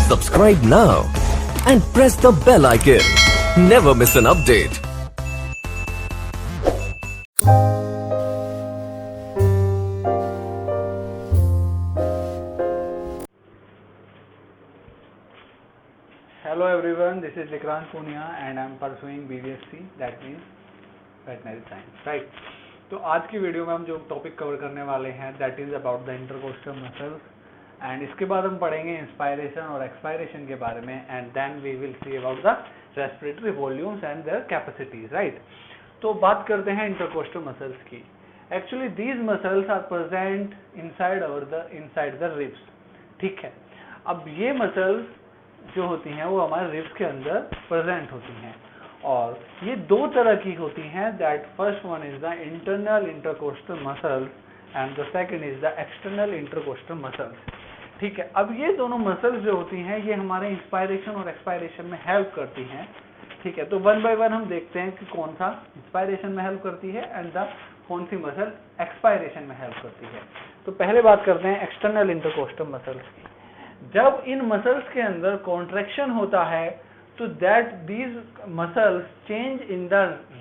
Subscribe now and press the bell icon. Never miss an update. Hello everyone, this is Vikrant Punia and I am pursuing BVSC, that means Veterinary Science, right? तो आज की video में हम जो topic cover करने वाले हैं that is about the intercostal muscles and इसके बाद हम पढ़ेंगे इंस्पायरेशन और एक्सपायरेशन के बारे में and then we will see about the respiratory volumes and their capacities, right? तो बात करते हैं इंटरकोस्टल मसल्स की. Actually these muscles are present inside the ribs. ठीक है, अब ये मसल्स जो होती हैं वो हमारे रिब्स के अंदर प्रेजेंट होती हैं और ये दो तरह की होती हैं. That first one is the internal intercostal muscles and the second is the external intercostal muscles. ठीक है, अब ये दोनों मसल्स जो होती हैं ये हमारे इंस्पायरेशन और एक्सपायरेशन में हेल्प करती हैं. ठीक है, तो वन बाय वन हम देखते हैं कि कौन सा इंस्पायरेशन में हेल्प करती है एंड द कौन सी मसल एक्सपायरेशन में हेल्प करती है. तो पहले बात करते हैं एक्सटर्नल इंटरकोस्टल मसल्स की. जब इन मसल्स के अंदर कॉन्ट्रैक्शन होता है तो that these muscles change in the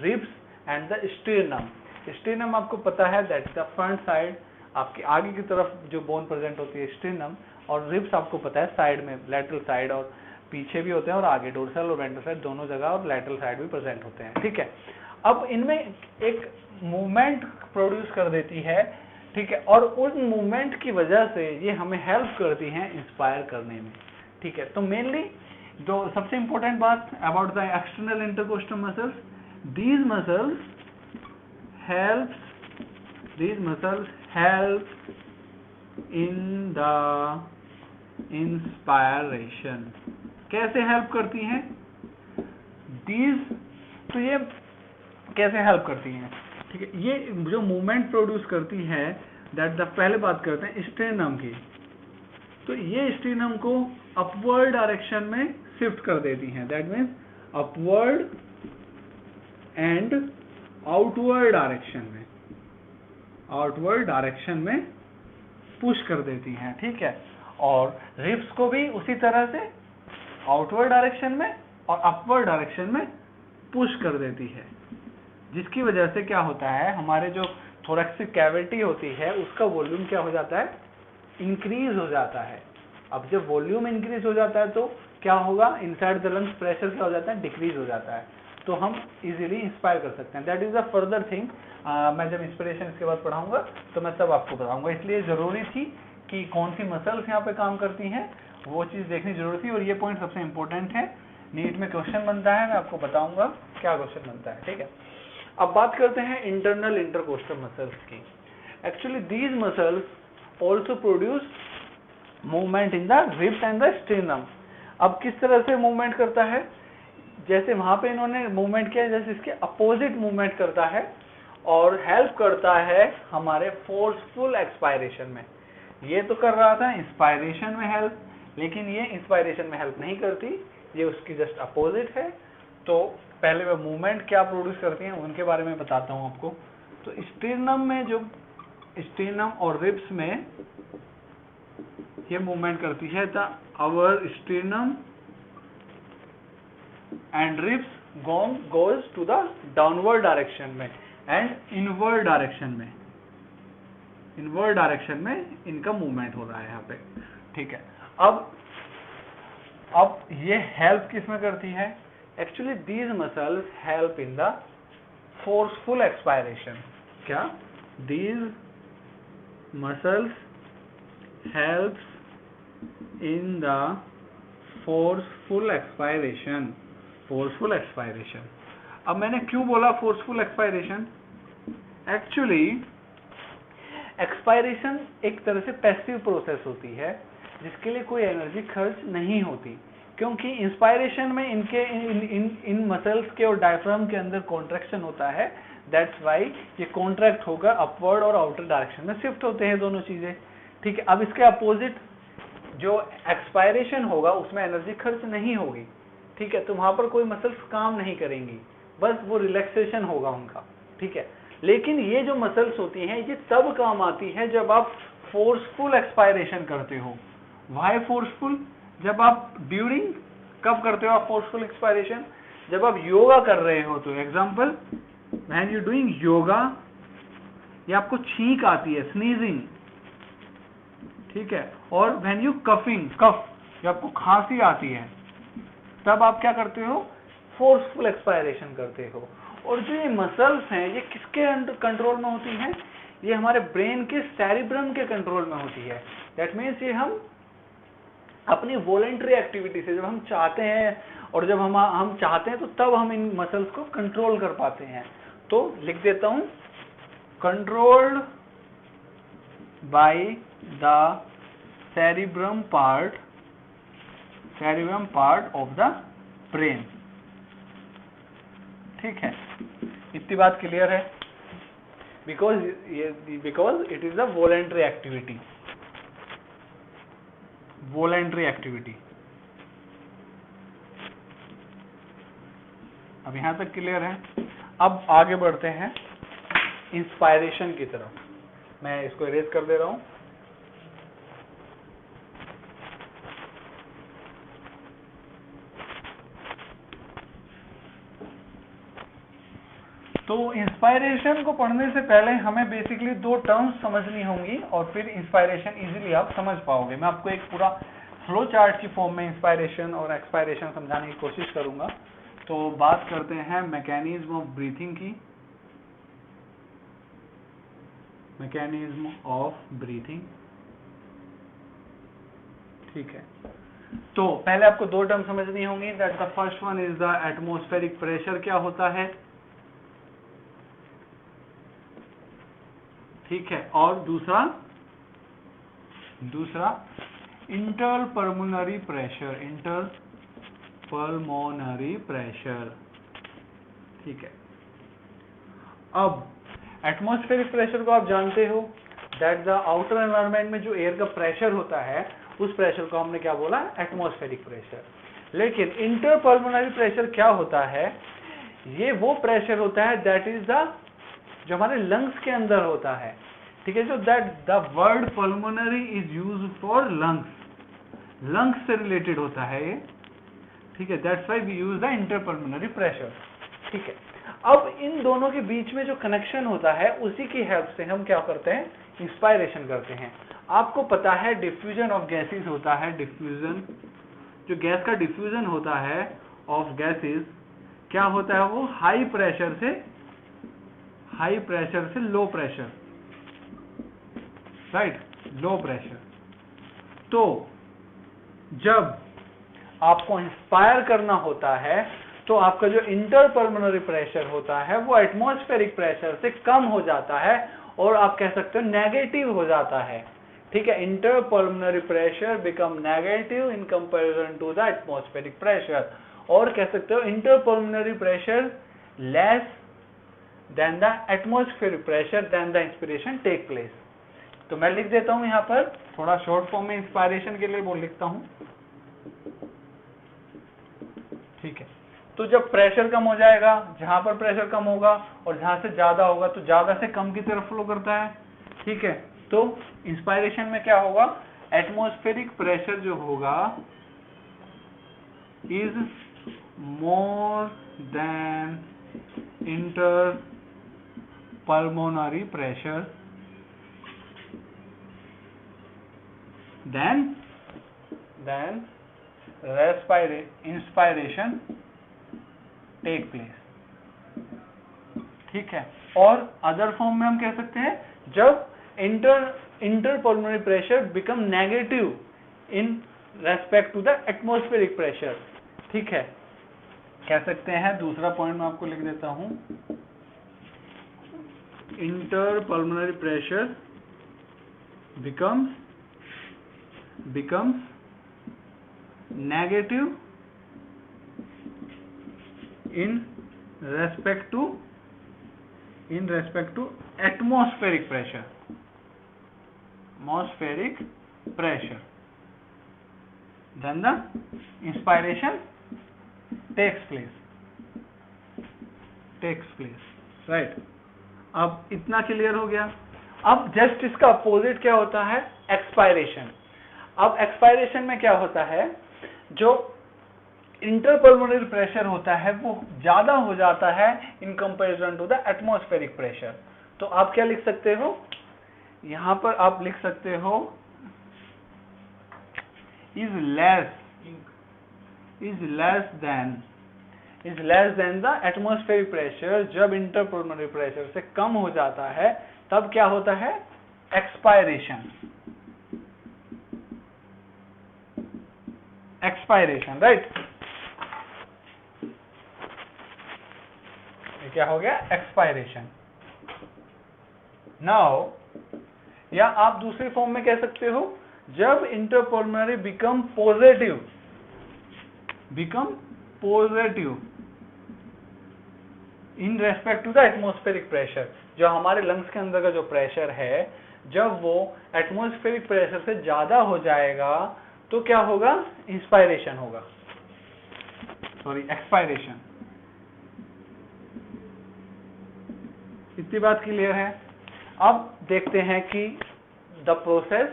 ribs and the sternum. Sternum आपको पता है दैट द फ्रंट साइड, आपके आगे की तरफ जो बोन प्रेजेंट होती है स्टर्नम, और रिब्स आपको पता है साइड में, लैटरल साइड और पीछे भी होते हैं और आगे डोर्सल और वेंट्रल साइड दोनों जगह और लैटरल साइड भी प्रेजेंट होते हैं. ठीक है, अब इनमें एक मूवमेंट प्रोड्यूस कर देती है. ठीक है, और उन मूवमेंट की वजह से ये हमें हेल्प करती हैं इंस्पायर करने में. ठीक है, तो मेनली जो सबसे इंपॉर्टेंट बात about the external intercostal muscles, these muscles help in the inspiration. कैसे हेल्प करती हैं तो ये कैसे हेल्प करती हैं? ठीक है, ये जो मूवमेंट प्रोड्यूस करती है दैट द पहले बात करते हैं स्टर्नम की. तो ये स्टर्नम को अपवर्ड डायरेक्शन में शिफ्ट कर देती हैं. That means upward and outward direction में पुश कर देती हैं. ठीक है, और रिब्स को भी उसी तरह से आउटवर्ड डायरेक्शन में और अपवर्ड डायरेक्शन में पुश कर देती है, जिसकी वजह से क्या होता है, हमारे जो थोरैक्सिक कैविटी होती है उसका वॉल्यूम क्या हो जाता है, इंक्रीज हो जाता है. अब जब वॉल्यूम इंक्रीज हो जाता है तो क्या होगा, इनसाइड द लंग्स प्रेशर क्या हो जाता है, डिक्रीज हो जाता है. तो हम इजीली इंस्पायर कर सकते हैं. That is the further thing. मैं जब इंस्पिरेशन इसके बाद पढ़ाऊंगा तो मैं सब आपको बताऊंगा. इसलिए जरूरी थी कि कौन सी मसल्स यहाँ पे काम करती हैं वो चीज देखनी जरूरी थी और ये पॉइंट सबसे इंपॉर्टेंट है. नीट में क्वेश्चन बनता है, मैं आपको बताऊंगा क्या क्वेश्चन बनता है. ठीक है, अब बात करते हैं इंटरनल इंटरकोस्टल मसल्स की. Actually these muscles also produce movement in the ribs and the sternum. अब किस तरह से मूवमेंट करता है, जैसे वहां पे इन्होंने मूवमेंट किया जैसे इसके अपोजिट मूवमेंट करता है और हेल्प करता है हमारे फोर्सफुल एक्सपायरेशन में. ये तो कर रहा था इंस्पायरेशन में हेल्प, लेकिन ये इंस्पायरेशन में हेल्प नहीं करती, ये उसकी जस्ट अपोजिट है. तो पहले मैं मूवमेंट क्या प्रोड्यूस करती हैं उनके बारे में बताता हूं आपको. तो स्टर्नम में जो स्टर्नम और रिब्स में ये मूवमेंट करती है the our sternum and ribs goes to the downward direction में एंड इनवर्ड डायरेक्शन में इनका मूवमेंट हो रहा है यहाँ पे. ठीक है, अब ये हेल्प किस में करती है? Actually these muscles help in the forceful expiration. क्या? These muscles helps in the forceful expiration. अब मैंने क्यों बोला फोर्सफुल एक्सपायरेशन? एक्चुअली एक्सपायरेशन एक तरह से पैसिव प्रोसेस होती है जिसके लिए कोई एनर्जी खर्च नहीं होती, क्योंकि इंस्पायरेशन में इनके इन मसल्स के और डायफ्राम के अंदर कॉन्ट्रैक्शन होता है. दैट्स वाई ये कॉन्ट्रैक्ट होकर अपवर्ड और आउटर डायरेक्शन में शिफ्ट होते हैं दोनों चीजें. ठीक है, अब इसके अपोजिट जो एक्सपायरेशन होगा उसमें एनर्जी खर्च नहीं होगी. ठीक है, तो वहां पर कोई मसल्स काम नहीं करेंगी, बस वो रिलैक्सेशन होगा उनका. ठीक है, लेकिन ये जो मसल्स होती हैं ये तब काम आती है जब आप फोर्सफुल एक्सपायरेशन करते हो. Why forceful? जब आप ड्यूरिंग कब करते हो आप फोर्सफुल एक्सपायरेशन? जब आप योगा कर रहे हो तो example when you doing yoga, या आपको छींक आती है स्नीजिंग, ठीक है, और व्हेन यू कफिंग कफ, जब आपको खांसी आती है तब आप क्या करते हो? फोर्सफुल एक्सपायरेशन करते हो। और जो ये मसल्स हैं ये किसके कंट्रोल में होती हैं? ये हमारे ब्रेन के सेरिब्रम के कंट्रोल में होती है। दैट मीन्स ये हम अपनी वॉलेंट्री एक्टिविटी से, जब हम चाहते हैं और जब हम चाहते हैं तो तब हम इन मसल्स को कंट्रोल कर पाते हैं। तो लिख देता हूं, controlled by the cerebrum part of the brain. ठीक है, इतनी बात क्लियर है? Because it is a voluntary activity. अब यहां तक क्लियर है? अब आगे बढ़ते हैं इंस्पायरेशन की तरफ। मैं इसको इरेज कर दे रहा हूं। तो इंस्पायरेशन को पढ़ने से पहले हमें बेसिकली दो टर्म्स समझनी होंगी और फिर इंस्पायरेशन इजीली आप समझ पाओगे। मैं आपको एक पूरा फ्लो चार्ट की फॉर्म में इंस्पायरेशन और एक्सपायरेशन समझाने की कोशिश करूंगा। तो बात करते हैं मैकेनिज्म ऑफ ब्रीथिंग की। मैकेनिज्म ऑफ ब्रीथिंग, ठीक है। तो पहले आपको दो टर्म समझनी होंगी। That the first one is the atmospheric pressure. क्या होता है? ठीक है। और दूसरा इंटर पल्मोनरी प्रेशर। ठीक है। अब एटमॉस्फेरिक प्रेशर को आप जानते हो, दैट द आउटर एनवायरनमेंट में जो एयर का प्रेशर होता है उस प्रेशर को हमने क्या बोला? Atmospheric pressure. लेकिन इंटर पल्मोनरी प्रेशर क्या होता है? ये वो प्रेशर होता है दैट इज द, जो हमारे लंग्स के अंदर होता है। ठीक है, जो that the word pulmonary is used for lungs से रिलेटेड होता है ये। ठीक है, that's why we use the inter pulmonary pressure. ठीक है। अब इन दोनों के बीच में जो कनेक्शन होता है उसी की हेल्प से हम क्या करते हैं? इंस्पायरेशन करते हैं। आपको पता है डिफ्यूजन ऑफ गैसेस होता है। डिफ्यूजन, जो गैस का डिफ्यूजन होता है ऑफ गैसेस, क्या होता है? वो हाई प्रेशर से low pressure, right, low pressure. तो जब आपको इंस्पायर करना होता है तो आपका जो इंटर पल्मोनरी प्रेशर होता है वो एटमॉस्फेरिक प्रेशर से कम हो जाता है और आप कह सकते हो नेगेटिव हो जाता है। ठीक है, inter pulmonary pressure become negative in comparison to the atmospheric pressure. और कह सकते हो inter pulmonary pressure less than the atmospheric pressure, then the inspiration take place. तो मैं लिख देता हूं यहां पर थोड़ा शॉर्ट फॉर्म में इंस्पायरेशन के लिए बोल लिखता हूं। ठीक है, तो जब प्रेशर कम हो जाएगा, जहां पर प्रेशर कम होगा और जहां से ज्यादा होगा तो ज्यादा से कम की तरफ फ्लो करता है। ठीक है, तो इंस्पायरेशन में क्या होगा? एटमॉस्फेरिक प्रेशर जो होगा is more than inter pulmonary pressure, then inspiration take place. ठीक है, और अदर फॉर्म में हम कह सकते हैं जब inter pulmonary pressure become negative in respect to the atmospheric pressure. ठीक है, कह सकते हैं, दूसरा पॉइंट मैं आपको लिख देता हूं, inter pulmonary pressure becomes negative in respect to atmospheric pressure, then the inspiration takes place, right? अब इतना क्लियर हो गया। अब जस्ट इसका अपोजिट क्या होता है? एक्सपायरेशन। अब एक्सपायरेशन में क्या होता है? जो इंटरपल्मोनरी प्रेशर होता है वो ज्यादा हो जाता है in comparison to the atmospheric pressure. तो आप क्या लिख सकते हो, यहां पर आप लिख सकते हो is less than the atmospheric pressure. जब इंटरपल्मोनरी प्रेशर से कम हो जाता है तब क्या होता है, एक्सपायरेशन, राइट। ये क्या हो गया, एक्सपायरेशन। नाउ या आप दूसरी फॉर्म में कह सकते हो, जब intrapulmonary become positive in respect to the atmospheric pressure. जो हमारे लंग्स के अंदर का जो प्रेशर है, जब वो एटमॉस्फेरिक प्रेशर से ज्यादा हो जाएगा तो क्या होगा, इंस्पायरेशन होगा, एक्सपायरेशन। इतनी बात क्लियर है। अब देखते हैं कि the process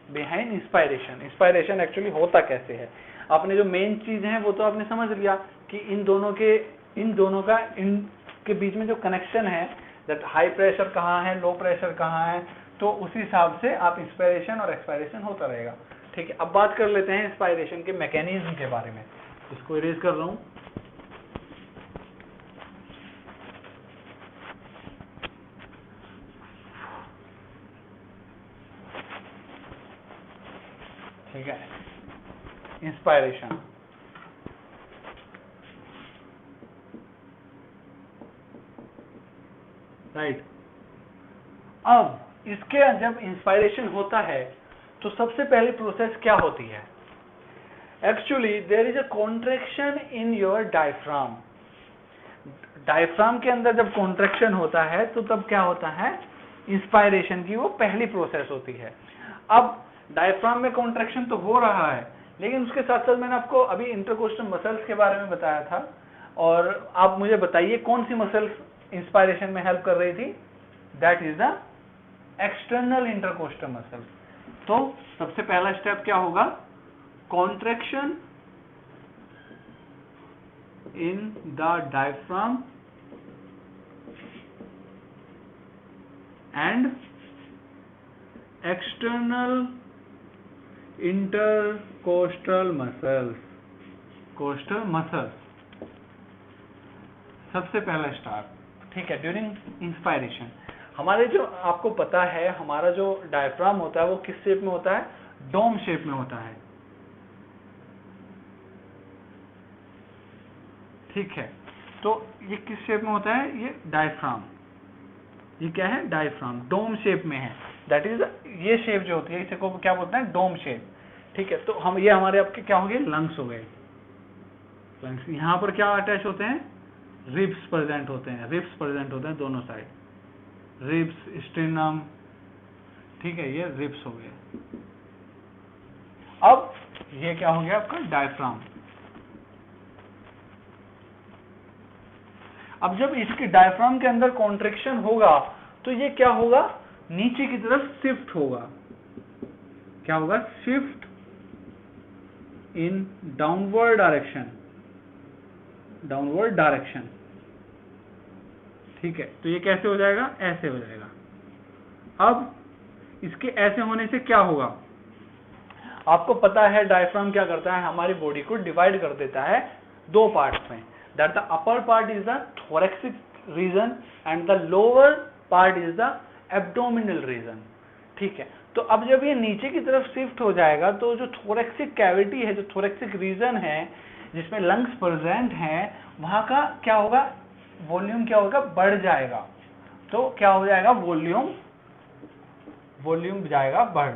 behind inspiration. Inspiration actually होता कैसे है। आपने जो मेन चीज है वो तो आपने समझ लिया कि इन दोनों का इनके बीच में जो कनेक्शन है, दैट हाई प्रेशर कहाँ है, लो प्रेशर कहाँ है, तो उसी हिसाब से आप इंस्पायरेशन और एक्सपायरेशन होता रहेगा। ठीक है, अब बात कर लेते हैं इंस्पायरेशन के मैकेनिज्म के बारे में। इसको इरेज कर रहा हूं। ठीक है, इंस्पायरेशन, राइट। अब इसके जब इंस्पायरेशन होता है तो सबसे पहली प्रोसेस क्या होती है, actually there is a contraction in your diaphragm. Diaphragm के अंदर जब कॉन्ट्रैक्शन होता है तो तब क्या होता है, इंस्पायरेशन की वो पहली प्रोसेस होती है। अब डायफ्राम में कॉन्ट्रैक्शन तो हो रहा है, लेकिन उसके साथ साथ मैंने आपको अभी इंटरकोस्टल मसल्स के बारे में बताया था, और आप मुझे बताइए कौन सी मसल्स इंस्पायरेशन में हेल्प कर रही थी, that is the external intercostal muscle. तो सबसे पहला स्टेप क्या होगा, contraction in the diaphragm and external intercostal muscles, coastal muscles, सबसे पहला स्टार्ट। ठीक है, ड्यूरिंग इंस्पायरेशन हमारे जो आपको पता है, हमारा जो डायफ्राम होता है वो किस शेप में होता है, डोम शेप में होता है। ठीक है, तो ये किस शेप में होता है, ये डायफ्राम, ये क्या है, डायफ्राम डोम शेप में है। दैट इज ये शेप जो होती है इसे को क्या बोलते हैं, डोम शेप। ठीक है, तो हम ये हमारे आपके क्या हो गए, लंग्स हो गए। लंग्स यहाँ पर क्या अटैच होते हैं, रिब्स प्रेजेंट होते हैं, रिब्स प्रेजेंट होते हैं दोनों साइड, रिब्स, स्टेनम। ठीक है, ये रिब्स हो गए। अब ये क्या हो गया आपका डायफ्राम। अब जब इसके डायफ्राम के अंदर कॉन्ट्रैक्शन होगा तो ये क्या होगा, नीचे की तरफ शिफ्ट होगा। क्या होगा, shift in downward direction, downward direction. ठीक है, तो ये कैसे हो जाएगा, ऐसे हो जाएगा। अब इसके ऐसे होने से क्या होगा, आपको पता है डायफ्राम क्या करता है, हमारी बॉडी को डिवाइड कर देता है दो पार्ट्स में, that the upper part is the thoracic region and the lower part is the abdominal region. ठीक है, तो अब जब ये नीचे की तरफ शिफ्ट हो जाएगा तो जो थोरैक्सिक कैविटी है, जो थोरैक्सिक रीजन है जिसमें लंग्स प्रेजेंट हैं, वहां का क्या होगा, वॉल्यूम क्या होगा, बढ़ जाएगा। तो क्या हो जाएगा, वॉल्यूम जाएगा बढ़।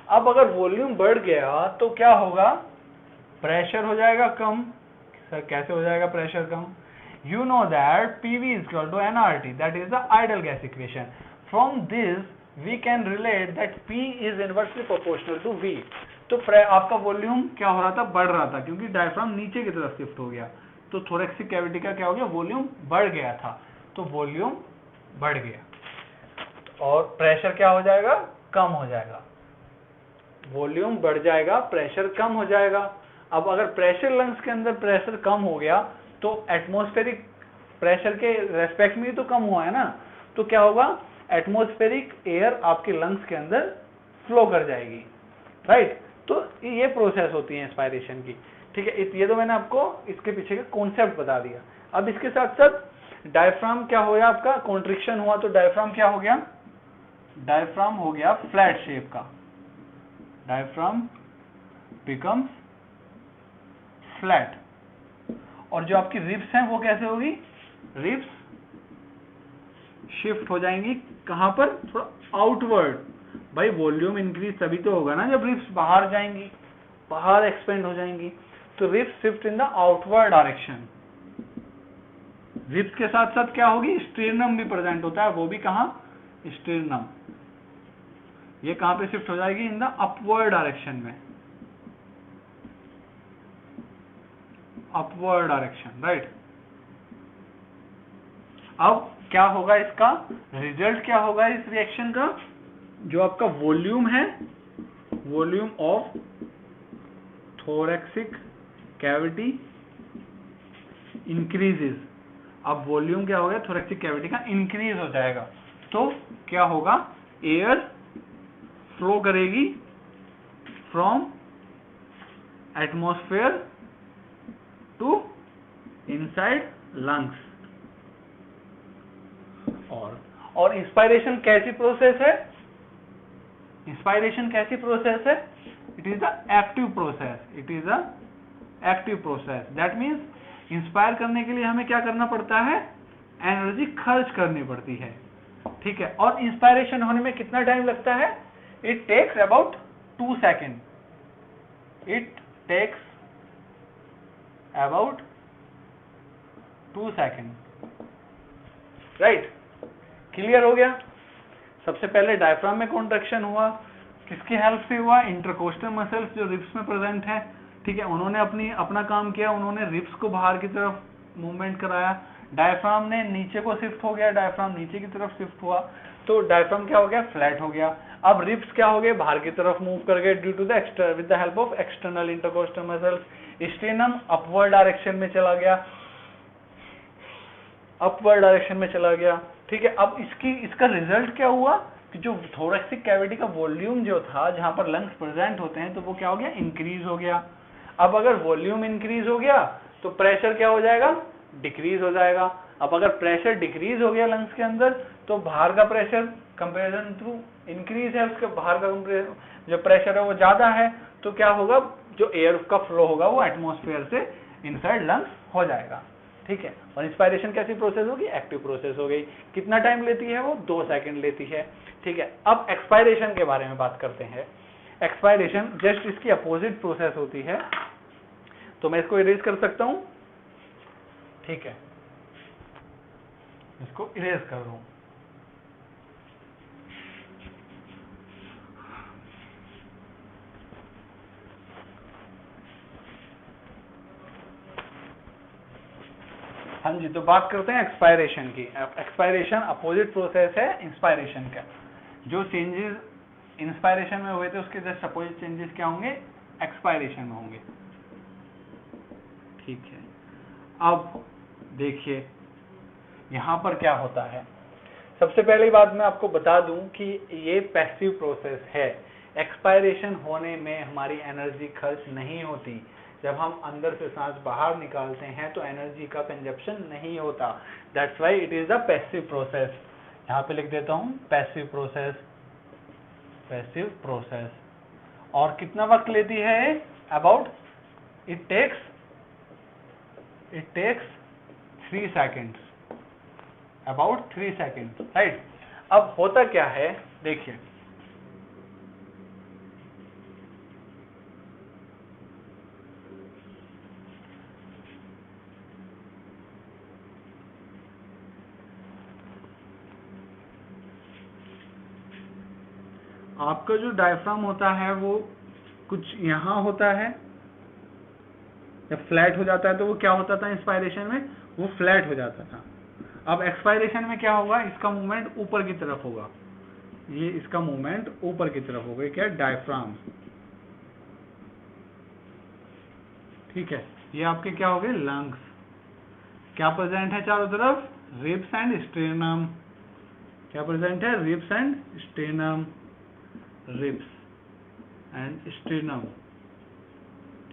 अब अगर वॉल्यूम बढ़ गया तो क्या होगा, प्रेशर हो जाएगा कम। सर कैसे हो जाएगा pressure come, you know that PV is equal to nRT, that is the ideal gas equation. From this we can relate that P is inversely proportional to V. तो आपका वॉल्यूम क्या हो रहा था, बढ़ रहा था, क्योंकि डायफ्राम नीचे की तरफ शिफ्ट हो गया, तो थोरैक्सिक कैविटी का क्या हो गया, वॉल्यूम बढ़ गया था, तो वॉल्यूम बढ़ गया और प्रेशर क्या हो जाएगा, कम हो जाएगा। वॉल्यूम बढ़ जाएगा, प्रेशर कम हो जाएगा। अब अगर प्रेशर लंग्स के अंदर प्रेशर कम हो गया तो एटमॉस्फेरिक प्रेशर के रेस्पेक्ट में ही तो कम हुआ है ना, तो क्या होगा, एटमॉस्फेरिक एयर आपके लंग्स के अंदर फ्लो कर जाएगी, राइट। तो ये प्रोसेस होती है इंस्पायरेशन की, ठीक है। ये तो मैंने आपको इसके पीछे का कॉन्सेप्ट बता दिया। अब इसके साथ साथ डायफ्राम क्या हो गया आपका, कॉन्ट्रिक्शन हुआ तो डायफ्राम क्या हो गया, डायफ्राम हो गया फ्लैट शेप का, डायफ्राम बिकम्स फ्लैट। और जो आपकी रिब्स हैं वो कैसे होगी, रिब्स शिफ्ट हो जाएंगी कहां पर, थोड़ा आउटवर्ड। भाई वॉल्यूम इंक्रीज तभी तो होगा ना जब रिब्स बाहर जाएंगी, बाहर एक्सपेंड हो जाएंगी, तो ribs shift in the outward direction. Ribs के साथ साथ क्या होगी, स्टेरनम भी प्रेजेंट होता है, वो भी कहां, स्टेरनम, ये कहां पे शिफ्ट हो जाएगी, इन द अपवर्ड डायरेक्शन में, अपवर्ड डायरेक्शन, राइट। अब क्या होगा, इसका रिजल्ट क्या होगा इस रिएक्शन का, जो आपका वॉल्यूम है, वॉल्यूम ऑफ थोरैक्सिक कैविटी इंक्रीजेस। अब वॉल्यूम क्या हो गया, थोरैक्सिक कैविटी का इंक्रीज हो जाएगा, तो क्या होगा, एयर फ्लो करेगी from atmosphere to inside lungs. और इंस्पायरेशन कैसी प्रोसेस है, इंस्पायरेशन कैसी प्रोसेस है, it is the active process, it is the active process. That means inspire करने के लिए हमें क्या करना पड़ता है, एनर्जी खर्च करनी पड़ती है, ठीक है। और इंस्पायरेशन होने में कितना टाइम लगता है, it takes about 2 second, it takes about 2 second, right. Clear हो गया। सबसे पहले डायफ्राम में कॉन्ट्रैक्शन हुआ, किसकी हेल्प से हुआ, इंटरकोस्टल मसल्स जो रिब्स में प्रेजेंट है, ठीक है, उन्होंने अपना काम किया, उन्होंने रिब्स को बाहर की तरफ मूवमेंट कराया। डायफ्राम ने नीचे को शिफ्ट हो गया, डायफ्राम नीचे की तरफ शिफ्ट हुआ, तो डायफ्राम क्या हो गया, फ्लैट हो गया। अब रिब्स क्या हो गए, बाहर की तरफ मूव कर गए due to the with the help of external intercostal muscles. Sternum upward direction में चला गया, अपवर्ड डायरेक्शन में चला गया, ठीक है। अब इसका रिजल्ट क्या हुआ कि जो थोरैक्सिक कैविटी का वॉल्यूम जो था, जहां पर लंग्स प्रेजेंट होते हैं, तो वो क्या हो गया, इंक्रीज हो गया। अब अगर वॉल्यूम इंक्रीज हो गया तो प्रेशर क्या हो जाएगा, डिक्रीज हो जाएगा। अब अगर प्रेशर डिक्रीज हो गया लंग्स के अंदर, तो बाहर का प्रेशर कंपेरिजन टू इंक्रीज है, उसके बाहर का जो प्रेशर है वो ज्यादा है, तो क्या होगा, जो एयर का फ्लो होगा वो एटमॉस्फेयर से इनसाइड लंग्स हो जाएगा, ठीक है। और इंस्पायरेशन कैसी प्रोसेस होगी, एक्टिव प्रोसेस हो गई। कितना टाइम लेती है वो, 2 सेकंड लेती है, ठीक है। अब एक्सपायरेशन के बारे में बात करते हैं। एक्सपायरेशन जस्ट इसकी अपोजिट प्रोसेस होती है, तो मैं इसको इरेज कर सकता हूं, ठीक है, इसको इरेज कर रहा हूं। हाँ जी, तो बात करते हैं एक्सपायरेशन की। एक्सपायरेशन अपोजिट प्रोसेस है इंस्पायरेशन का। जो चेंजेस इंस्पायरेशन में हुए थे उसके जस्ट अपोजिट चेंजेस क्या होंगे, एक्सपायरेशन में होंगे, ठीक है। अब देखिए यहां पर क्या होता है। सबसे पहली बात मैं आपको बता दूं कि ये पैसिव प्रोसेस है। एक्सपायरेशन होने में हमारी एनर्जी खर्च नहीं होती। जब हम अंदर से सांस बाहर निकालते हैं तो एनर्जी का कंजप्शन नहीं होता, that's why it is a passive process. यहाँ पे लिख देता हूँ पैसिव प्रोसेस, पैसिव प्रोसेस। और कितना वक्त लेती है, about it takes 3 seconds, about 3 seconds, right. अब होता क्या है, देखिए आपका जो डायफ्राम होता है वो कुछ यहां होता है, जब फ्लैट हो जाता है तो वो क्या होता था इंस्पायरेशन में, वो फ्लैट हो जाता था। अब एक्सपायरेशन में क्या होगा, इसका मूवमेंट ऊपर की तरफ होगा, ये इसका मूवमेंट ऊपर की तरफ होगा, क्या, डायफ्राम, ठीक है, ये आपके क्या हो गए लंग्स। क्या प्रेजेंट है चारों तरफ? Ribs and stannum. क्या प्रेजेंट है? Ribs and stannum, ribs and stannum.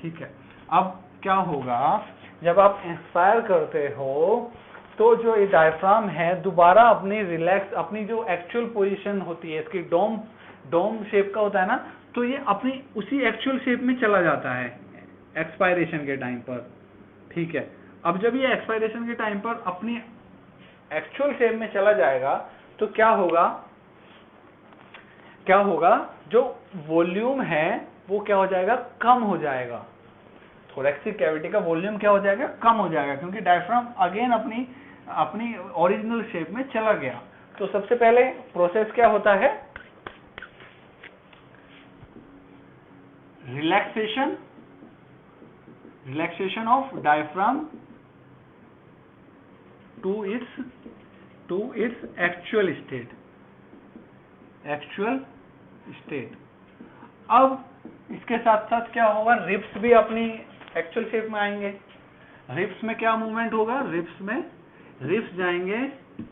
ठीक है, अब क्या होगा जब आप इंस्पायर करते हो तो जो ये डायफ्राम है दोबारा अपनी जो एक्चुअल पोजीशन होती है, इसकी डोम शेप का होता है ना, तो ये अपनी उसी एक्चुअल शेप में चला जाता है एक्सपायरेशन के टाइम पर। ठीक है, अब जब ये एक्सपायरेशन के टाइम पर अपनी एक्चुअल शेप में चला जाएगा तो क्या होगा जो वॉल्यूम है वो क्या हो जाएगा? कम हो जाएगा। थोरैक्सिक कैविटी का वॉल्यूम क्या हो जाएगा? कम हो जाएगा, क्योंकि डायफ्राम अगेन अपनी ओरिजिनल शेप में चला गया। तो सबसे पहले प्रोसेस क्या होता है? Relaxation of diaphragm to its actual state. अब इसके साथ साथ क्या होगा? रिब्स भी अपनी एक्चुअल शेप में आएंगे। रिब्स में क्या मूवमेंट होगा? रिब्स जाएंगे,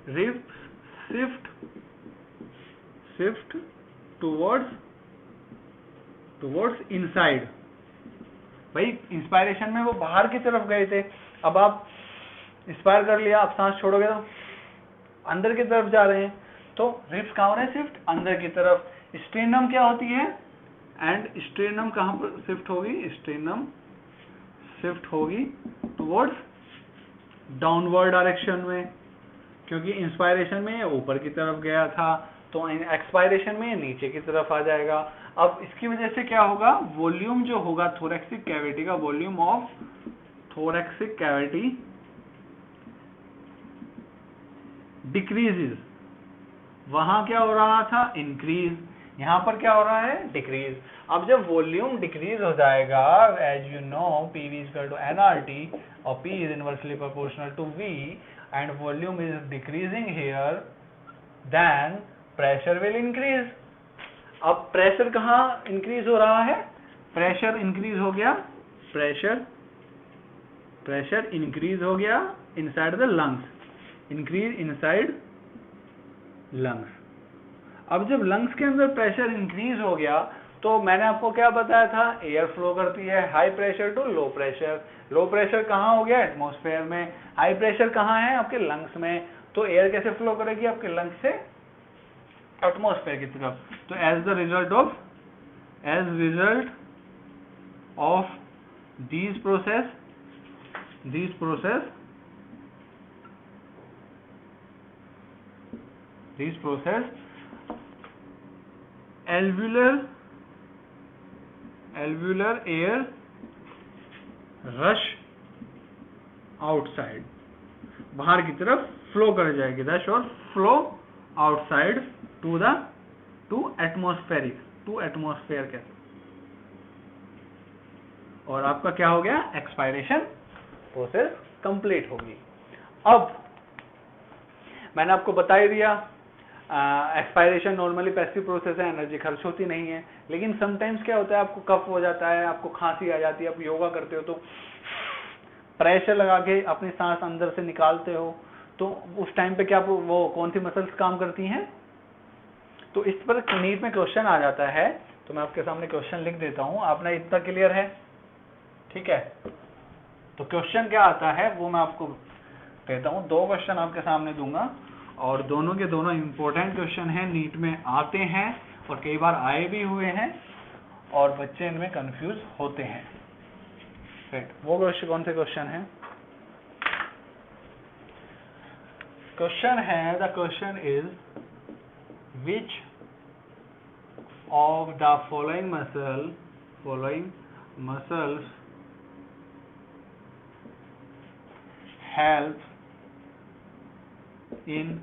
रिब्स शिफ्ट टुवर्ड्स इनसाइड। भाई इंस्पायरेशन में वो बाहर की तरफ गए थे, अब आप इंस्पायर कर लिया, अब सांस छोड़ोगे तो अंदर की तरफ जा रहे हैं, तो रिब्स कहाँ हो रहे हैं? शिफ्ट अंदर की तरफ। स्टेनम क्या होती है? एंड स्टेनम कहां पर शिफ्ट होगी? स्टेनम शिफ्ट होगी टुवर्ड्स डाउनवर्ड डायरेक्शन में, क्योंकि इंस्पायरेशन में ऊपर की तरफ गया था, तो एक्सपायरेशन में नीचे की तरफ आ जाएगा। अब इसकी वजह से क्या होगा? वॉल्यूम जो होगा थोरैक्सिक कैविटी का, वॉल्यूम ऑफ थोरैक्सिक कैविटी डिक्रीजेस। वहां क्या हो रहा था? इंक्रीज। यहां पर क्या हो रहा है? डिक्रीज। अब जब वॉल्यूम डिक्रीज हो जाएगा, as you know P V equal to NRT और P is inversely proportional to V and volume is decreasing here, then pressure will increase. अब प्रेशर कहाँ इंक्रीज हो रहा है? प्रेशर इंक्रीज हो गया, प्रेशर इंक्रीज हो गया inside the lungs, increase inside lungs. अब जब लंग्स के अंदर प्रेशर इंक्रीज हो गया तो मैंने आपको क्या बताया था? एयर फ्लो करती है high pressure to low pressure. Low pressure कहाँ हो गया? एटमॉस्फेयर में। हाई प्रेशर कहाँ है? आपके लंग्स में। तो एयर कैसे फ्लो करेगी आपके लंग्स से एटमॉस्फेयर की तरफ? तो as result of these process alveolar air rush outside, बाहर की तरफ फ्लो कर जाएगी, रश और फ्लो आउटसाइड टू एटमॉस्फेयर कहते हैं। और आपका क्या हो गया? एक्सपायरेशन प्रोसेस कंप्लीट होगी। अब मैंने आपको बता ही दिया एक्सपायरेशन नॉर्मली पैसिव प्रोसेस है, एनर्जी खर्च होती नहीं है, लेकिन समटाइम्स क्या होता है? आपको कफ हो जाता है, आपको खांसी आ जाती है, आप योगा करते हो तो प्रेशर लगा के अपनी सांस अंदर से निकालते हो, तो उस टाइम पे क्या वो कौन सी मसल्स काम करती हैं? तो इस पर नीट में क्वेश्चन आ जाता है, तो मैं आपके सामने क्वेश्चन लिख देता हूं, आपने इतना क्लियर है? ठीक है, तो क्वेश्चन क्या आता है वो मैं आपको देता हूं। 2 क्वेश्चन आपके सामने दूंगा और दोनों के दोनों इंपॉर्टेंट क्वेश्चन हैं, नीट में आते हैं और कई बार आए भी हुए हैं और बच्चे इनमें कंफ्यूज होते हैं। वो क्वेश्चन कौन से क्वेश्चन हैं? क्वेश्चन है, the question is which of the following muscles helps in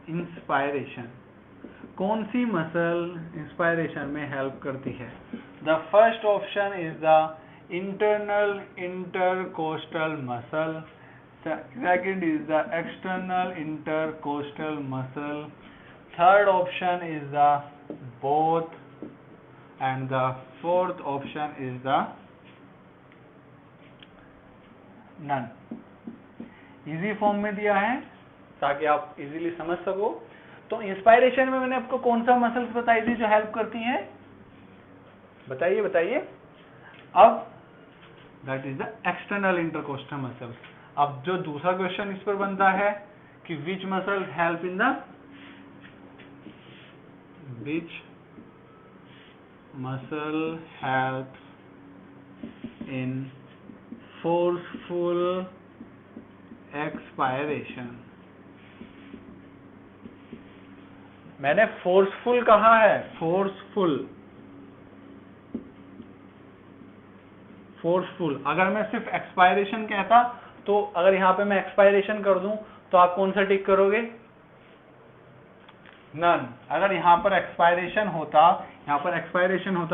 inspiration? कौन सी मसल इंस्पायरेशन में हेल्प करती है? The first option is the internal intercostal muscle, second is the external intercostal muscle, third option is the both, and the fourth option is the none. Easy form में दिया है ताकि आप easily समझ सको। तो इंस्पायरेशन में मैंने आपको कौन सा मसल्स बताई थी जो हेल्प करती हैं, बताइए बताइए। अब that is the external intercostal muscles. अब जो दूसरा क्वेश्चन इस पर बनता है कि which muscle help in the which muscle help in forceful expiration. मैंने फोर्सफुल कहा है, फोर्सफुल। अगर मैं सिर्फ एक्सपायरेशन कहता तो अगर यहां पे मैं एक्सपायरेशन कर दूं तो आप कौन सा टिक करोगे, नन। अगर यहां पर एक्सपायरेशन होता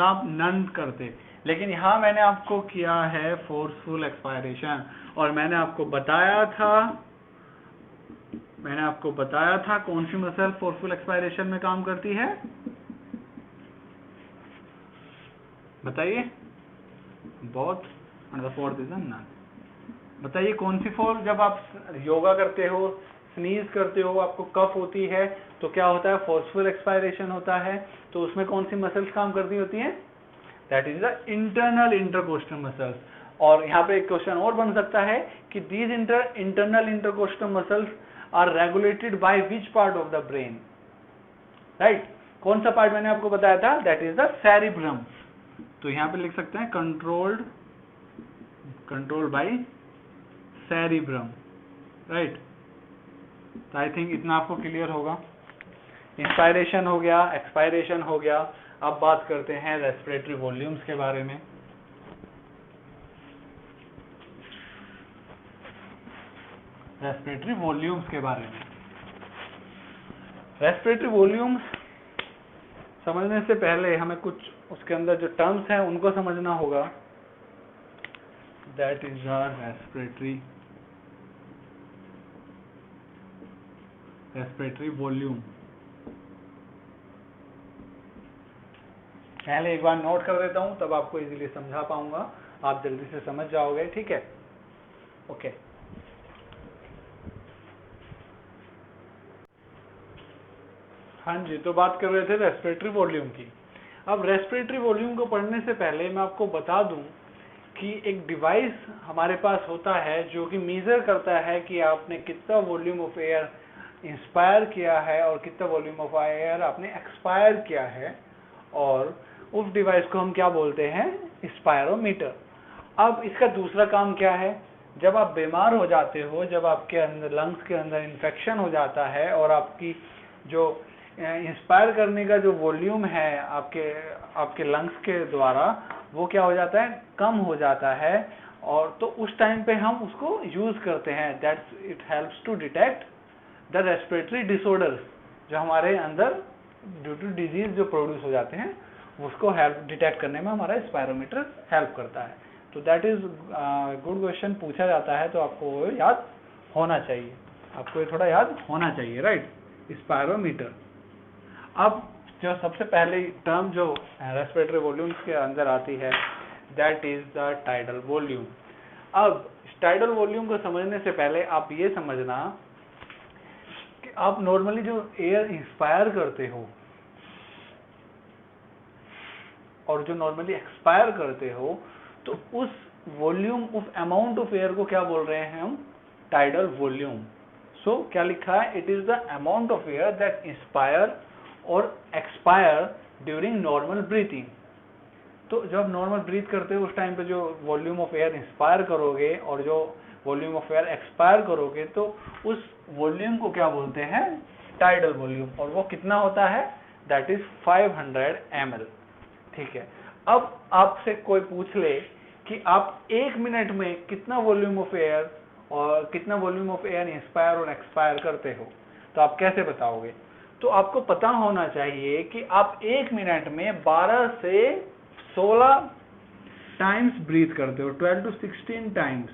आप नन करते, लेकिन यहां मैंने आपको किया है फोर्सफुल एक्सपायरेशन। और मैंने आपको बताया था कौन सी मसल फोर्सफुल एक्सपायरेशन में काम करती है, बताइए। Both and the fourth is none. बताइए कौन सी फोर, जब आप योगा करते हो, स्नीज करते हो, आपको कफ होती है तो क्या होता है, फोर्सफुल एक्सपायरेशन होता है। तो उसमें कौन सी मसल्स काम करती होती हैं, that is the internal intercostal muscles. और यहाँ पे एक क्वेश्चन और बन सकता है कि these internal intercostal muscles are regulated by which part of the brain, right. कौन सा पार्ट मैंने आपको बताया था, दैट इज द सेरिब्रम। तो यहाँ पे लिख सकते हैं कंट्रोल्ड बाय सेरिब्रम, राइट। तो आई थिंक इतना आपको क्लियर होगा। इंस्पायरेशन हो गया, एक्सपायरेशन हो गया। अब बात करते हैं रेस्पिरेटरी वॉल्यूम्स के बारे में। रेस्पिरेटरी वॉल्यूम्स समझने से पहले हमें कुछ उसके अंदर जो टर्म्स हैं उनको समझना होगा। That is respiratory volume. पहले एक बार नोट कर देता हूं, तब आपको इजीली समझा पाऊंगा, आप जल्दी से समझ जाओगे, ठीक है। ओके। हाँ जी, तो बात कर रहे थे रेस्पिरेटरी वॉल्यूम की। अब रेस्पिरेटरी वॉल्यूम को पढ़ने से पहले मैं आपको बता दूं कि एक डिवाइस हमारे पास होता है जो कि मेजर करता है कि आपने कितना वॉल्यूम ऑफ एयर इंस्पायर किया है और कितना वॉल्यूम ऑफ एयर आपने एक्सपायर किया है, और उस डिवाइस को हम क्या बोलते हैं, स्पायरोमीटर। अब इसका दूसरा काम क्या है, जब आप बीमार हो जाते हो, जब आपके अंदर लंग्स के अंदर इन्फेक्शन हो जाता है और आपकी जो इंस्पायर करने का जो वॉल्यूम है आपके लंग्स के द्वारा, वो क्या हो जाता है, कम हो जाता है। और तो उस टाइम पे हम उसको यूज करते हैं, that's it helps to detect the respiratory disorders, जो हमारे अंदर ड्यू टू डिजीज जो प्रोड्यूस हो जाते हैं, उसको हेल्प डिटेक्ट करने में हमारा स्पायरोमीटर हेल्प करता है। तो दैट इज गुड क्वेश्चन पूछा जाता है, तो आपको याद होना चाहिए, आपको ये थोड़ा याद होना चाहिए, राइट, स्पायरोमीटर। अब जो सबसे पहले टर्म जो रेस्पिरेटरी वॉल्यूम्स के अंदर आती है, that is the tidal volume. अब टाइडल वॉल्यूम को समझने से पहले आप ये समझना कि आप नॉर्मली जो एयर इंस्पायर करते हो और जो नॉर्मली एक्सपायर करते हो, तो उस वॉल्यूम, उस अमाउंट ऑफ एयर को क्या बोल रहे हैं हम, टाइडल वॉल्यूम। सो क्या लिखा है, it is the amount of air that inspire और एक्सपायर ड्यूरिंग नॉर्मल ब्रीथिंग। तो जब आप नॉर्मल ब्रीथ करते हो उस टाइम पे जो वॉल्यूम ऑफ एयर इंस्पायर करोगे और जो वॉल्यूम ऑफ एयर एक्सपायर करोगे, तो उस वॉल्यूम को क्या बोलते हैं, टाइडल वॉल्यूम। और वो कितना होता है, दैट इज 500 ml, ठीक है। अब आपसे कोई पूछ ले कि आप 1 मिनट में कितना वॉल्यूम ऑफ एयर और कितना वॉल्यूम ऑफ एयर इंस्पायर और एक्सपायर करते हो, तो आप कैसे बताओगे। तो आपको पता होना चाहिए कि आप 1 मिनट में 12 से 16 टाइम्स ब्रीथ करते हो, 12 to 16 टाइम्स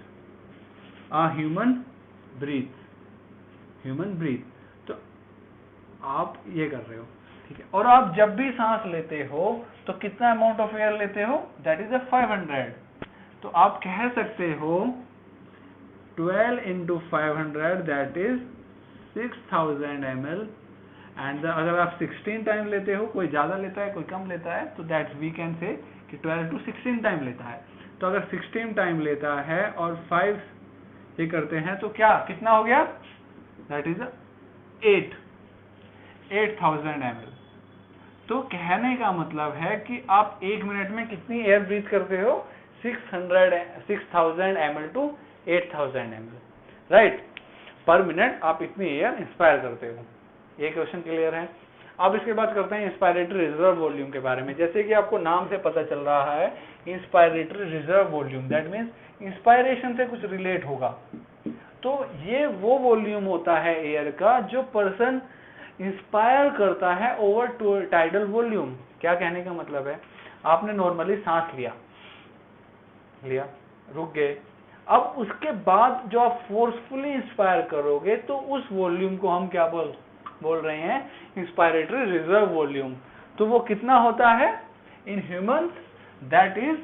ह्यूमन ब्रीथ। तो आप ये कर रहे हो, ठीक है। और आप जब भी सांस लेते हो तो कितना अमाउंट ऑफ एयर लेते हो, दैट इज 500। तो आप कह सकते हो 12 into 500 that is 6000 ml and अगर आप 16 टाइम लेते हो, कोई ज़्यादा लेता है कोई कम लेता है, तो दैट वी कैन से कि 12 to 16 टाइम लेता है। तो अगर 16 टाइम लेता है और 5 ये करते हैं तो क्या कितना हो गया, दैट इज 8000 ml। तो कहने का मतलब है कि आप 1 मिनट में कितनी एयर ब्रीथ करते हो, 6000 ml to 8000 ml, राइट। पर मिनट आप इतनी एयर इंस्पायर करते हो। ये क्वेश्चन क्लियर है। अब इसके बाद करते हैं इंस्पायरेटरी रिजर्व वॉल्यूम के बारे में। जैसे कि आपको नाम से पता चल रहा है inspiratory reserve volume, that means inspiration से कुछ रिलेट होगा। तो ये वो वॉल्यूम होता है एयर का जो पर्सन इंस्पायर करता है ओवर टाइडल वॉल्यूम। क्या कहने का मतलब है, आपने नॉर्मली सांस लिया, रुक गए, अब उसके बाद जो आप फोर्सफुली इंस्पायर करोगे तो उस वॉल्यूम को हम क्या बोल रहे हैं, इंस्पायरेटरी रिजर्व वॉल्यूम। तो वो कितना होता है in humans, that is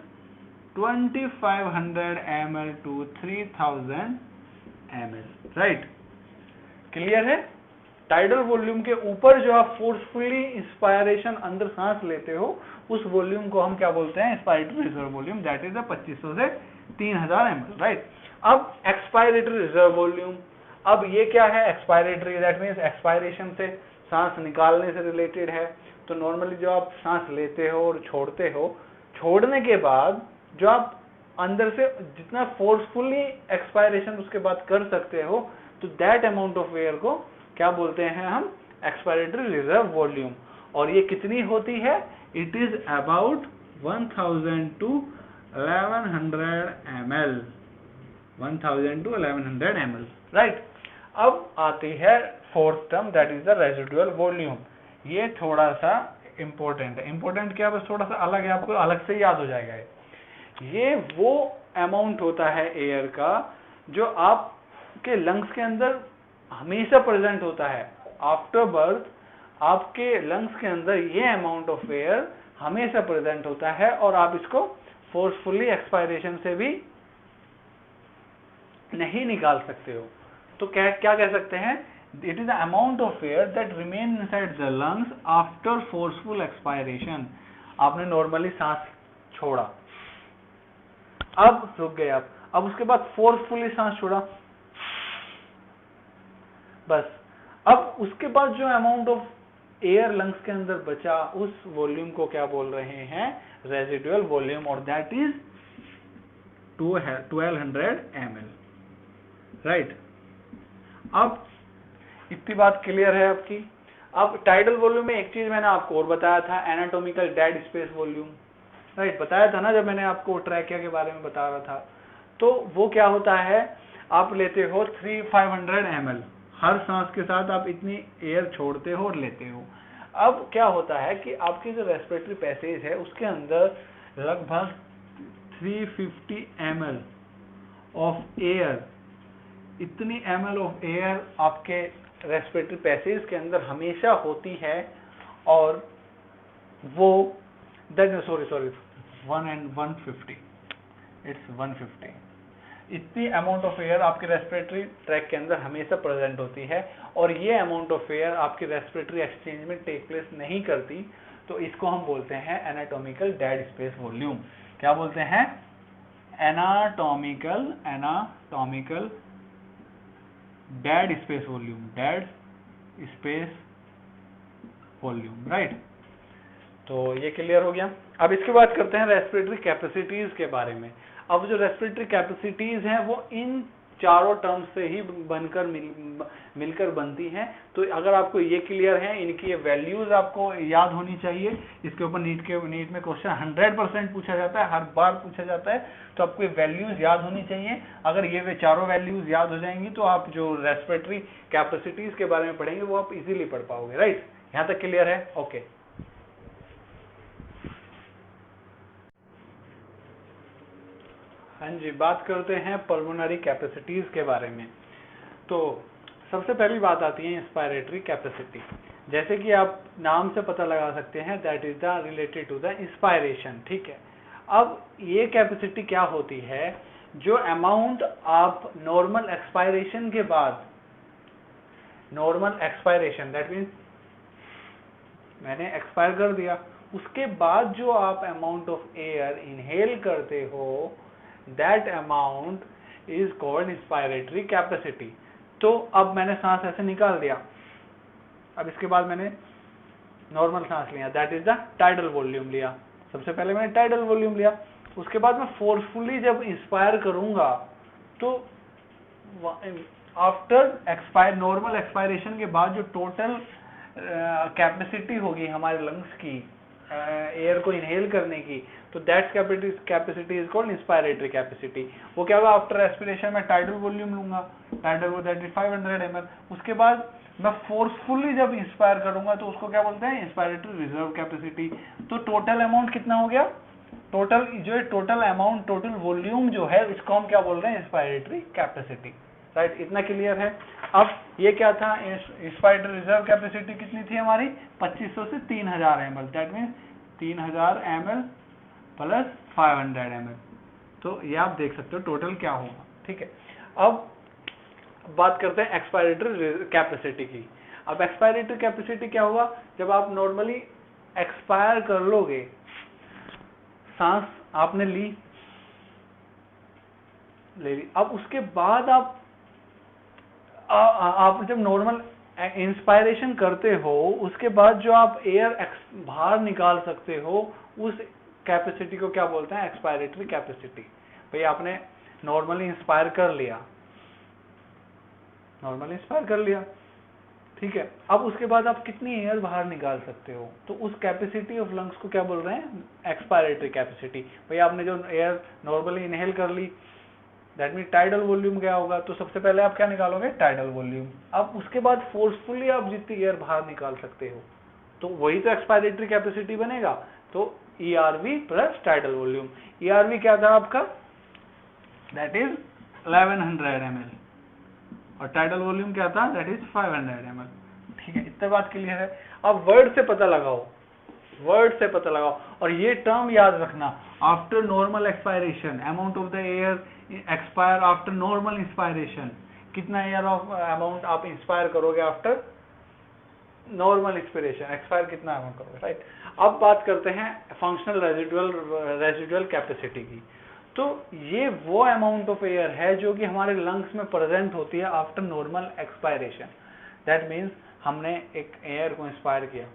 2500 ml to 3000 ml, right. Clear है। टाइडल वॉल्यूम के ऊपर जो आप फोर्सफुली इंस्पायरेशन अंदर सांस लेते हो उस वॉल्यूम को हम क्या बोलते हैं, inspiratory reserve volume, that is 2500 से 3000 ml, राइट। अब एक्सपायरेटरी रिजर्व वॉल्यूम, अब ये क्या है, एक्सपायरेटरी, दैट मीन्स एक्सपायरेशन से सांस निकालने से रिलेटेड है। तो नॉर्मली जो आप सांस लेते हो और छोड़ते हो, छोड़ने के बाद जो आप अंदर से जितना फोर्सफुली एक्सपायरेशन उसके बाद कर सकते हो, तो दैट अमाउंट ऑफ एयर को क्या बोलते हैं हम, एक्सपायरेटरी रिजर्व वॉल्यूम। और ये कितनी होती है, it is about 1000 to 1100 ml, 1000 to 1100 ml, right. अब आती है fourth term, that is the residual volume. ये थोड़ा सा इंपॉर्टेंट है। इंपॉर्टेंट क्या, बस थोड़ा सा अलग है, आपको अलग से याद हो जाएगा। ये वो अमाउंट होता है एयर का जो आपके लंग्स के अंदर हमेशा प्रेजेंट होता है। आफ्टर बर्थ आपके लंग्स के अंदर ये अमाउंट ऑफ एयर हमेशा प्रेजेंट होता है और आप इसको फोर्सफुली एक्सपायरेशन से भी नहीं निकाल सकते हो। तो क्या कह सकते हैं, it is the amount of air that remain inside the lungs after forceful expiration. आपने नॉर्मली सांस छोड़ा, अब रुक गए आप, अब उसके बाद फोर्सफुली सांस छोड़ा, बस। अब उसके बाद जो अमाउंट ऑफ एयर लंग्स के अंदर बचा उस वॉल्यूम को क्या बोल रहे हैं, रेजिडुअल वॉल्यूम, और दैट इज 1200 ml, राइट। अब इतनी बात क्लियर है आपकी। अब टाइडल वॉल्यूम में एक चीज मैंने आपको और बताया था, anatomical dead space volume, right, बताया था ना जब मैंने आपको ट्रैकिया के बारे में बता रहा था। तो वो क्या होता है, आप लेते हो 500 ml, हर सांस के साथ आप इतनी एयर छोड़ते हो और लेते हो। अब क्या होता है कि आपकी जो रेस्पिरेटरी पैसेज है उसके अंदर लगभग 350 ml ऑफ एयर, इतनी ml ऑफ एयर आपके रेस्पिरेटरी पैसेज के अंदर हमेशा होती है। और वो सॉरी 150 इतनी अमाउंट ऑफ एयर आपके रेस्पिरेटरी ट्रैक के अंदर हमेशा प्रेजेंट होती है। और ये अमाउंट ऑफ एयर आपकी रेस्पिरेटरी एक्सचेंज में टेक प्लेस नहीं करती, तो इसको हम बोलते हैं एनाटॉमिकल डेड स्पेस वॉल्यूम। क्या बोलते हैं, anatomical dead space volume, right. तो ये क्लियर हो गया। अब इसके बाद करते हैं रेस्पिरेटरी कैपेसिटीज के बारे में। अब जो रेस्पिरेटरी कैपेसिटीज हैं वो इन चारों टर्म्स से ही मिलकर बनती हैं। तो अगर आपको ये क्लियर है, इनकी ये वैल्यूज आपको याद होनी चाहिए। इसके ऊपर नीट में क्वेश्चन 100% पूछा जाता है, हर बार पूछा जाता है। तो आपको ये वैल्यूज याद होनी चाहिए। अगर ये वे चारों वैल्यूज याद हो जाएंगी तो आप जो रेस्पिरेटरी कैपेसिटीज के बारे में पढ़ेंगे वो आप इजीली पढ़ पाओगे, राइट। यहाँ तक क्लियर है, ओके। हाँ जी, बात करते हैं पल्मोनरी कैपेसिटीज के बारे में। तो सबसे पहली बात आती है इंस्पायरेटरी कैपेसिटी। जैसे कि आप नाम से पता लगा सकते हैं, that is the related to the inspiration, ठीक है। अब ये कैपेसिटी क्या होती है, जो अमाउंट आप नॉर्मल एक्सपायरेशन के बाद, नॉर्मल एक्सपायरेशन दैट मीन्स मैंने एक्सपायर कर दिया, उसके बाद जो आप अमाउंट ऑफ एयर इनहेल करते हो that amount is called inspiratory capacity. तो अब मैंने सांस ऐसे निकाल दिया, अब इसके बाद मैंने नॉर्मल सांस लिया, that is the tidal volume लिया। सबसे पहले मैंने टाइडल वॉल्यूम लिया, उसके बाद मैं फोर्सफुली जब इंस्पायर करूंगा तो आफ्टर नॉर्मल एक्सपायरेशन के बाद जो टोटल कैपेसिटी होगी हमारे लंग्स की एयर को इनहेल करने की, तो that capacity is called inspiratory capacity. वो क्या होगा, आफ्टर एक्सपिरेशन में टाइडल वॉल्यूम लूंगा, टाइडल वो दैट इज 500 ml। उसके बाद मैं फोर्सफुली जब इंस्पायर करूंगा तो उसको क्या बोलते हैं, इंस्पायरेटरी रिजर्व कैपेसिटी। तो टोटल अमाउंट कितना हो गया, टोटल अमाउंट, टोटल वॉल्यूम जो है इसको हम क्या बोल रहे हैं, इंस्पायरेटरी कैपेसिटी। राइट, इतना क्लियर है। अब ये क्या था, इंस्पायरेटरी रिजर्व कैपेसिटी कितनी थी हमारी, 2500 से 3000 ml, that means 3000 ml plus 500 ml। तो ये आप देख सकते हो टोटल क्या होगा। ठीक है, अब बात करते हैं एक्सपायरेटरी कैपेसिटी की। अब एक्सपायरेटरी कैपेसिटी क्या होगा, जब आप नॉर्मली एक्सपायर कर लोगे, सांस आपने ले ली, अब उसके बाद आप जब नॉर्मल इंस्पायरेशन करते हो उसके बाद जो आप एयर बाहर निकाल सकते हो उस कैपेसिटी को क्या बोलते हैं, एक्सपायरेटरी कैपेसिटी। भाई आपने नॉर्मली इंस्पायर कर लिया, ठीक है, अब उसके बाद आप कितनी एयर बाहर निकाल सकते हो, तो उस कैपेसिटी ऑफ लंग्स को क्या बोल रहे हैं, एक्सपायरेटरी कैपेसिटी। भाई आपने जो एयर नॉर्मली इनहेल कर ली, दैट मीन टाइडल वॉल्यूम क्या होगा, तो सबसे पहले आप क्या निकालोगे, टाइडल वॉल्यूम। अब उसके बाद फोर्सफुली आप जितनी एयर बाहर निकाल सकते हो, तो वही तो एक्सपायरेटरी कैपेसिटी बनेगा। तो ERV plus tidal volume. ERV क्या था आपका, दैट इज 1100 ml, और टाइडल वॉल्यूम क्या था, दैट इज 500 ml। ठीक है, इतना बात क्लियर है। अब वर्ड से पता लगाओ, और ये टर्म याद रखना, after normal expiration amount of the air expire after normal inspiration, कितना एयर ऑफ अमाउंट आप इंस्पायर करोगे आफ्टर नॉर्मल एक्सपिरेशन, एक्सपायर कितना अमाउंट करोगे। राइट, अब बात करते हैं फंक्शनल रेजिडुअल कैपेसिटी की। तो ये वो अमाउंट ऑफ एयर है जो कि हमारे लंग्स में प्रेजेंट होती है after normal expiration. That means हमने एक एयर को इंस्पायर किया,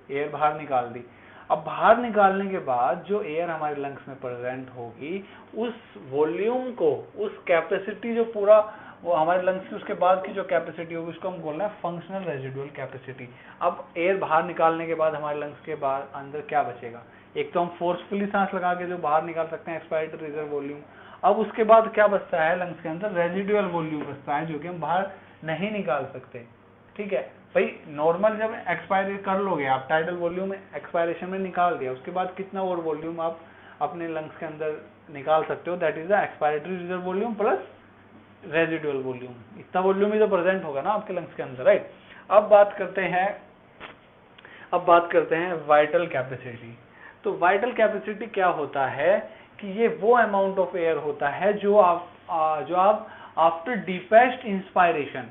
एयर बाहर निकाल दी, अब बाहर निकालने के बाद जो एयर हमारे लंग्स में प्रेजेंट होगी उस वॉल्यूम को, उस कैपेसिटी जो पूरा वो हमारे लंग्स की उसके बाद की जो कैपेसिटी होगी उसको हम बोलना है फंक्शनल रेजिडुअल कैपेसिटी। अब एयर बाहर निकालने के बाद हमारे लंग्स के बाद अंदर क्या बचेगा, एक तो हम फोर्सफुली सांस लगा के जो बाहर निकाल सकते हैं एक्सपायरेटरी रिजर्व वॉल्यूम, अब उसके बाद क्या बचता है लंग्स के अंदर, रेजिडुअल वॉल्यूम बचता है जो कि हम बाहर नहीं निकाल सकते। ठीक है भाई, नॉर्मल जब एक्सपायर कर लोगे आप, टाइडल वॉल्यूम एक्सपायरेशन में निकाल दिया, उसके बाद कितना और वॉल्यूम आप अपने लंग्स के अंदर निकाल सकते हो, that is the expiratory reserve volume plus residual volume. इतना वॉल्यूम ही तो प्रेजेंट होगा ना आपके लंग्स के अंदर। राइट, अब बात करते हैं वाइटल कैपेसिटी। तो वाइटल कैपेसिटी क्या होता है कि ये वो अमाउंट ऑफ एयर होता है जो आप आफ्टर डीपेस्ट इंस्पायरेशन,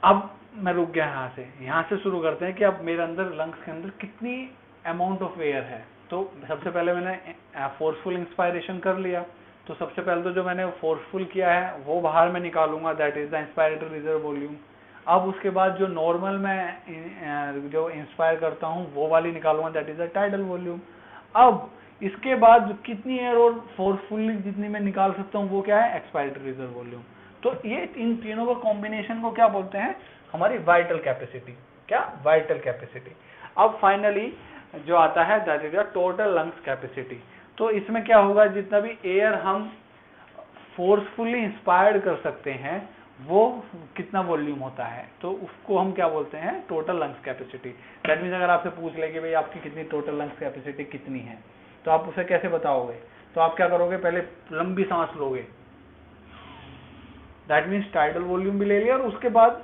अब मैं रुक गया यहाँ से शुरू करते हैं कि अब मेरे अंदर लंग्स के अंदर कितनी अमाउंट ऑफ एयर है। तो सबसे पहले मैंने फोर्सफुल इंस्पायरेशन कर लिया, तो सबसे पहले तो जो मैंने फोर्सफुल किया है वो बाहर में निकालूंगा, that is the inspiratory reserve volume. अब उसके बाद जो नॉर्मल मैं जो इंस्पायर करता हूँ वो वाली निकालूंगा, that is the tidal volume. अब इसके बाद कितनी एयर और फोर्सफुली जितनी मैं निकाल सकता हूँ वो क्या है, एक्सपायरेटरी रिजर्व वॉल्यूम। तो ये इन तीनों का कॉम्बिनेशन को क्या बोलते हैं, हमारी वाइटल कैपेसिटी। क्या, वाइटल कैपेसिटी। अब फाइनली जो आता है that is the total lungs capacity. तो इसमें क्या होगा, जितना भी एयर हम फोर्सफुली इंस्पायर्ड कर सकते हैं वो कितना वॉल्यूम होता है, तो उसको हम क्या बोलते हैं, total lungs capacity. That means अगर आपसे पूछ ले कि भाई आपकी कितनी टोटल लंग्स कैपेसिटी कितनी है, तो आप उसे कैसे बताओगे, तो आप क्या करोगे, पहले लंबी सांस लोगे, दैट मीन्स टाइडल वॉल्यूम भी ले लिया और उसके बाद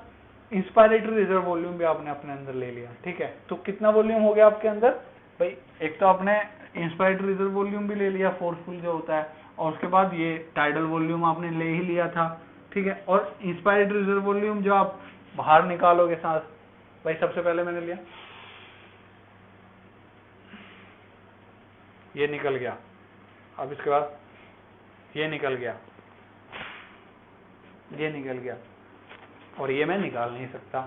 इंस्पायरेटरी रिजर्व वॉल्यूम भी आपने अपने अंदर ले लिया। ठीक है, तो कितना वॉल्यूम हो गया आपके अंदर, भाई एक तो आपने इंस्पायर्ड रिजर्व वॉल्यूम भी ले लिया, फोर्सफुल जो होता है, और उसके बाद ये टाइडल वॉल्यूम आपने ले ही लिया था, ठीक है। और इंस्पायर्ड रिजर्व वॉल्यूम जो आप बाहर निकालोगे सांस, भाई सबसे पहले मैंने लिया, ये निकल गया, अब इसके बाद ये निकल गया, ये निकल गया, और ये मैं निकाल नहीं सकता,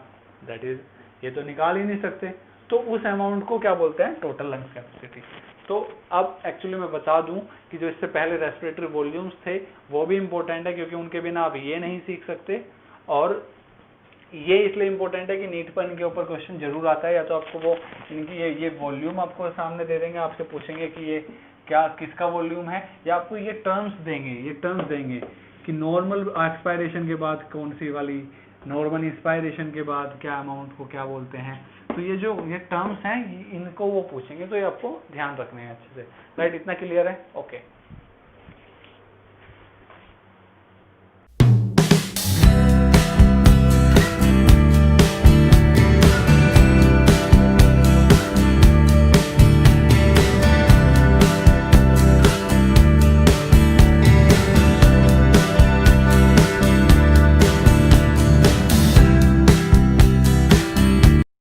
दैट इज ये तो निकाल ही नहीं सकते, तो उस अमाउंट को क्या बोलते हैं, टोटल लंग्स कैपेसिटी। तो अब एक्चुअली मैं बता दूं कि जो इससे पहले रेस्पिरेटरी वॉल्यूम्स थे वो भी इंपॉर्टेंट है, क्योंकि उनके बिना आप ये नहीं सीख सकते, और ये इसलिए इंपॉर्टेंट है कि नीट पर इनके ऊपर क्वेश्चन जरूर आता है, या तो आपको वो इनकी ये वॉल्यूम आपको सामने दे देंगे, आपसे पूछेंगे कि ये क्या किसका वॉल्यूम है, या आपको ये टर्म्स देंगे कि नॉर्मल एक्सपायरेशन के बाद कौन सी वाली, नॉर्मल इंस्पायरेशन के बाद क्या अमाउंट को क्या बोलते हैं, तो ये टर्म्स हैं, इनको वो पूछेंगे, तो ये आपको ध्यान रखने हैं अच्छे से, राइट। इतना क्लियर है, ओके।